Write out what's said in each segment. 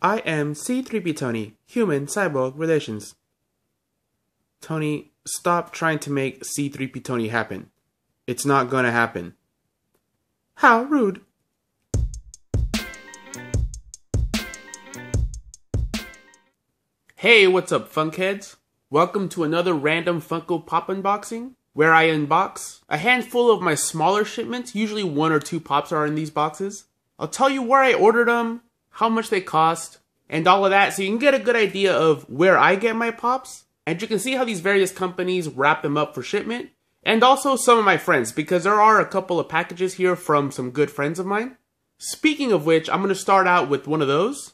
I am C3P Tony, human-cyborg relations. Tony, stop trying to make C3P Tony happen. It's not gonna happen. How rude. Hey, what's up, Funkheads? Welcome to another random Funko Pop unboxing, where I unbox a handful of my smaller shipments. Usually 1 or 2 pops are in these boxes. I'll tell you where I ordered them, how much they cost, and all of that, so you can get a good idea of where I get my pops. And you can see how these various companies wrap them up for shipment. And also some of my friends, because there are a couple of packages here from some good friends of mine. Speaking of which, I'm going to start out with one of those.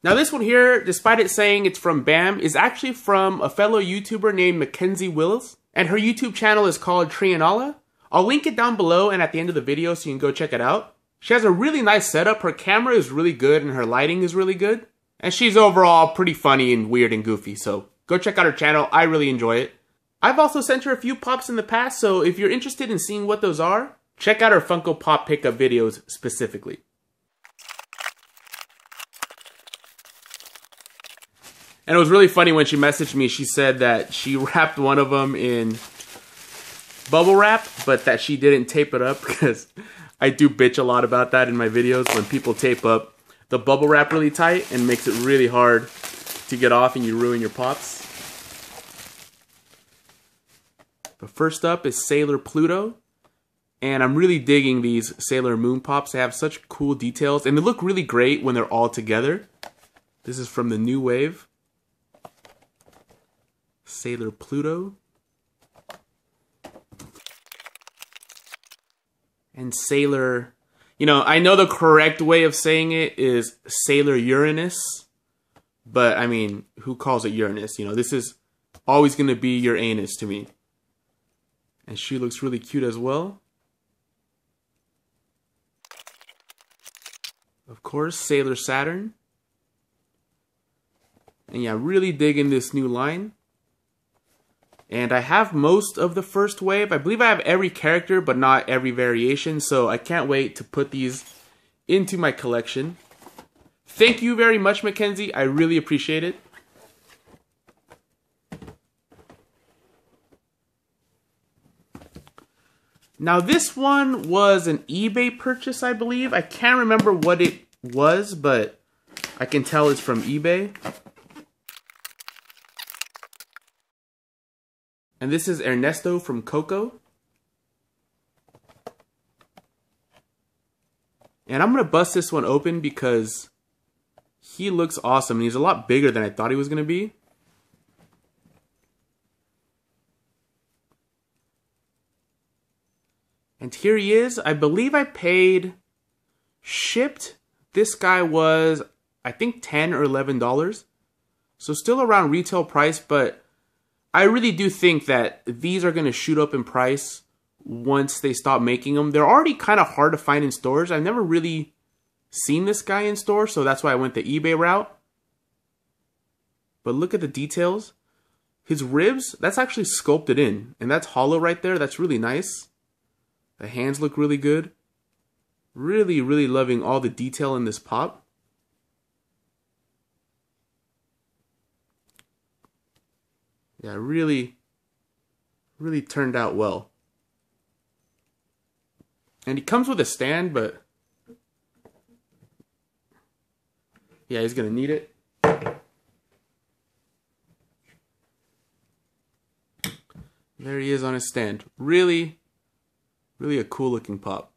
Now this one here, despite it saying it's from BAM, is actually from a fellow YouTuber named Mackenzie Wills. And her YouTube channel is called Trianala. I'll link it down below and at the end of the video so you can go check it out. She has a really nice setup, her camera is really good and her lighting is really good. And she's overall pretty funny and weird and goofy, so go check out her channel, I really enjoy it. I've also sent her a few pops in the past, so if you're interested in seeing what those are, check out her Funko Pop pickup videos specifically. And it was really funny when she messaged me, she said that she wrapped one of them in bubble wrap, but that she didn't tape it up, because I do bitch a lot about that in my videos when people tape up the bubble wrap really tight and makes it really hard to get off and you ruin your pops. But first up is Sailor Pluto. And I'm really digging these Sailor Moon pops. They have such cool details and they look really great when they're all together. This is from the new wave. Sailor Pluto. And Sailor, you know, I know the correct way of saying it is Sailor Uranus, but I mean, who calls it Uranus? You know, this is always going to be your anus to me. And she looks really cute as well. Of course, Sailor Saturn. And yeah, really digging this new line. And I have most of the first wave. I believe I have every character, but not every variation. So I can't wait to put these into my collection. Thank you very much, Mackenzie. I really appreciate it. Now this one was an eBay purchase, I believe. I can't remember what it was, but I can tell it's from eBay. And this is Ernesto from Coco. And I'm going to bust this one open because he looks awesome. And he's a lot bigger than I thought he was going to be. And here he is. I believe I paid shipped. This guy was, I think, $10 or $11. So still around retail price, but I really do think that these are going to shoot up in price once they stop making them. They're already kind of hard to find in stores. I've never really seen this guy in stores, so that's why I went the eBay route. But look at the details. His ribs, that's actually sculpted in, and that's hollow right there. That's really nice. The hands look really good. Really, really loving all the detail in this pop. Yeah, really turned out well. And he comes with a stand, but yeah, he's gonna need it. There he is on his stand. Really a cool looking pop.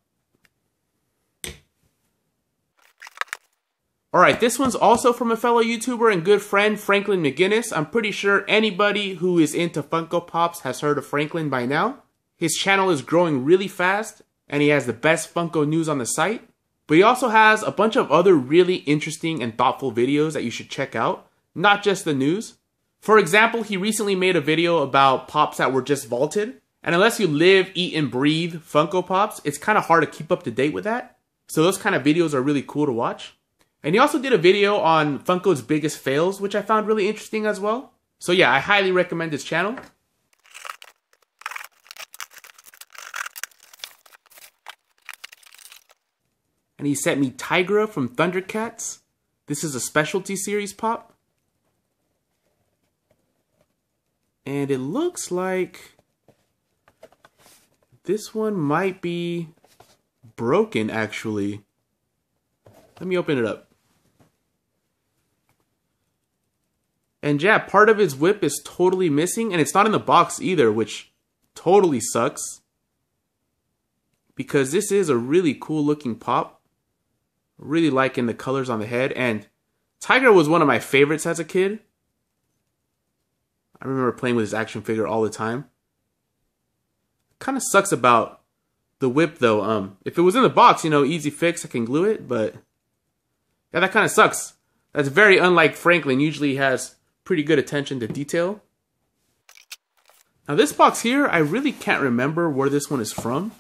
Alright, this one's also from a fellow YouTuber and good friend, Franklyn McInnis. I'm pretty sure anybody who is into Funko Pops has heard of Franklyn by now. His channel is growing really fast, and he has the best Funko news on the site. But he also has a bunch of other really interesting and thoughtful videos that you should check out, not just the news. For example, he recently made a video about pops that were just vaulted. And unless you live, eat, and breathe Funko Pops, it's kind of hard to keep up to date with that. So those kind of videos are really cool to watch. And he also did a video on Funko's biggest fails, which I found really interesting as well. So yeah, I highly recommend his channel. And he sent me Tigra from Thundercats. This is a specialty series pop. And it looks like this one might be broken, actually. Let me open it up. And yeah, part of his whip is totally missing, and it's not in the box either, which totally sucks. Because this is a really cool looking pop. Really liking the colors on the head, and Tiger was one of my favorites as a kid. I remember playing with his action figure all the time. Kind of sucks about the whip though. If it was in the box, you know, easy fix, I can glue it, but yeah, that kind of sucks. That's very unlike Franklyn. Usually he has pretty good attention to detail. Now this box here, I really can't remember where this one is from.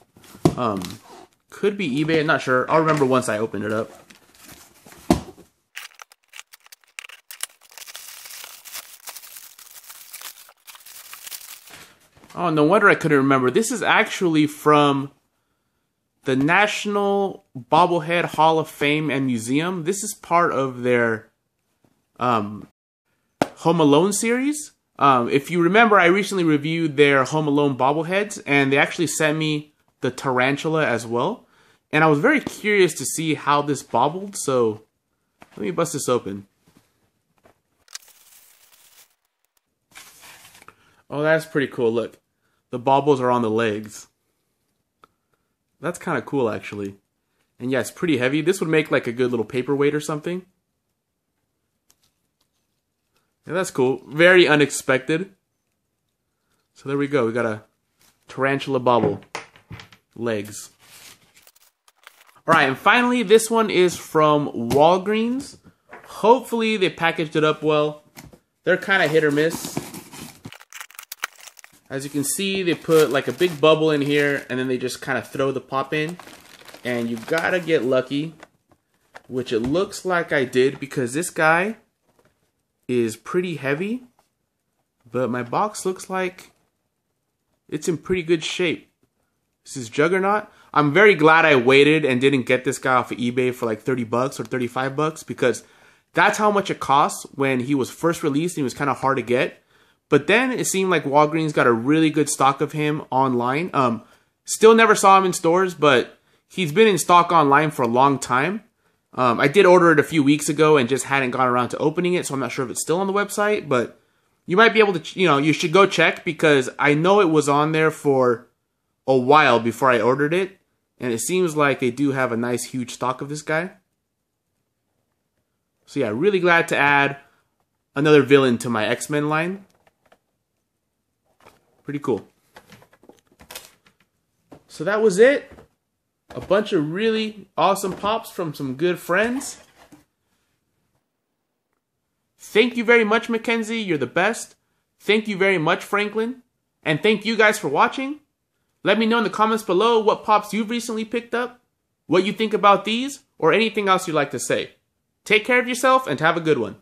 Could be eBay, I'm not sure. I'll remember once I open it up. Oh, no wonder I couldn't remember. This is actually from the National Bobblehead Hall of Fame and Museum. This is part of their Home Alone series. If you remember, I recently reviewed their Home Alone bobbleheads, and they actually sent me the Tarantula as well. And I was very curious to see how this bobbled, so let me bust this open. Oh, that's pretty cool. Look, the baubles are on the legs. That's kind of cool, actually. And yeah, it's pretty heavy. This would make like a good little paperweight or something. Yeah, that's cool. Very unexpected. So there we go. We got a tarantula bobble. Legs. Alright, and finally, this one is from Walgreens. Hopefully they packaged it up well. They're kind of hit or miss. As you can see, they put like a big bubble in here, and then they just kind of throw the pop in. And you gotta get lucky, which it looks like I did, because this guy is pretty heavy. But my box looks like it's in pretty good shape. This is Juggernaut. I'm very glad I waited and didn't get this guy off of eBay for like 30 bucks or 35 bucks, because that's how much it cost when he was first released. He was kind of hard to get. But then it seemed like Walgreens got a really good stock of him online. Still never saw him in stores, but he's been in stock online for a long time. I did order it a few weeks ago and just hadn't gone around to opening it, so I'm not sure if it's still on the website, but you might be able to, you should go check, because I know it was on there for a while before I ordered it, and it seems like they do have a nice huge stock of this guy. So yeah, really glad to add another villain to my X-Men line. Pretty cool. So that was it. A bunch of really awesome pops from some good friends. Thank you very much, Mackenzie. You're the best. Thank you very much, Franklyn. And thank you guys for watching. Let me know in the comments below what pops you've recently picked up, what you think about these, or anything else you'd like to say. Take care of yourself and have a good one.